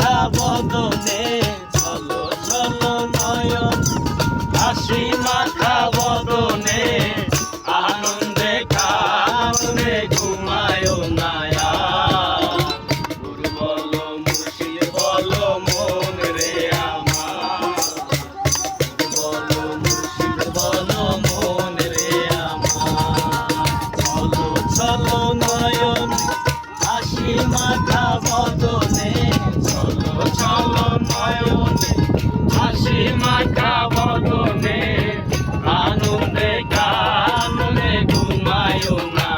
মাখা বদনে চলো চলো নয়ন হাসি মাখা বদনে আনন্দে কাননে ঘুমায় না গুরু বলো মুর্শিদ বলো মন রে আমার বলো মুর্শিদ বলো মন রে আমার চলো চলো নয়ন হাসি মাখা বদনে চলো চলো নয়নে হাসি মাখা বদনে আনন্দে কাননে ঘুমায় না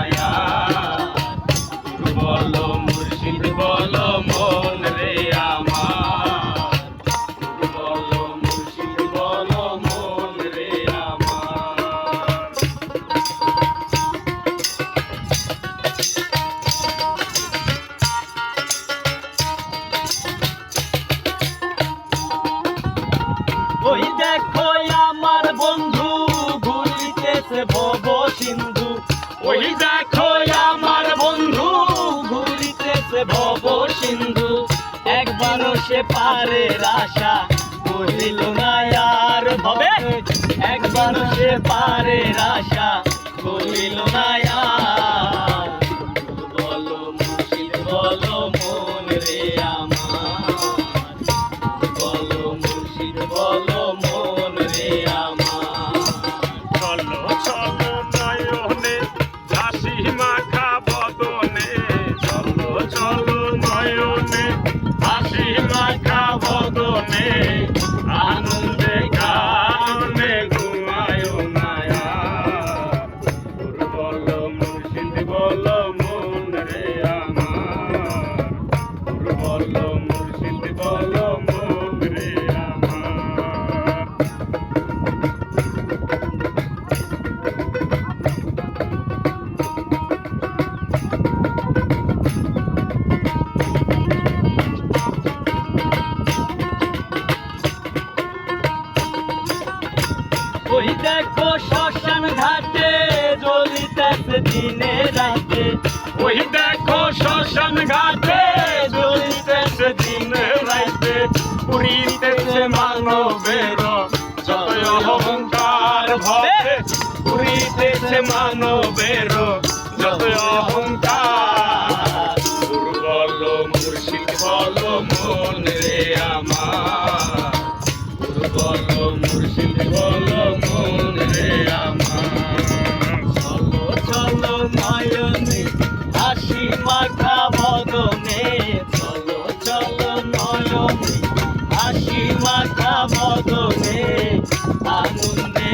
গুরু বলো মুর্শিদ বলো মন রে আমার গুরু বলো মুর্শিদ বলো মন রে আমার ওই দেখো আমার বন্ধু ঘুরিতেছে ভব সিন্ধু ওই দেখো আমার বন্ধু ঘুরিতেছে ভব সিন্ধু একবারও সে পারের আশা করিল না আর ভবে একবারও সে পারের আশা করিল না আর বলো মুর্শিদ বলো মন রে আমার বলো মুর্শিদ বলো মন রে আমার চলো চলো নয়নে হাসি মাখা বদনে চলো চলো নয়নে হাসি মাখা বদনে আনন্দে গানে ঘুমায় না গুরু বলো মুর্শিদ বলো মন রে আমার গুরু বলো মুর্শিদ বলো মন রে আমার ওই দেখো শ্মশান ঘাটে জ্বলিতেছে দিনে রাতে ওই দেখো শ্মশান ঘাটে জ্বলিতেছে দিনে রাইতে পুরিতেছে মানবের যত অহংকার ভবে পুরিতেছে মানবের যত অহংকার গুরু বলো মুর্শিদ বলো মন রে আমার গুরু বলো মুর্শিদ বলো মন রে আমার চলো চলো নয়নে হাসি মাখা বদনে চলো চলো নয়নে হাসি মাখা বদনে আনন্দে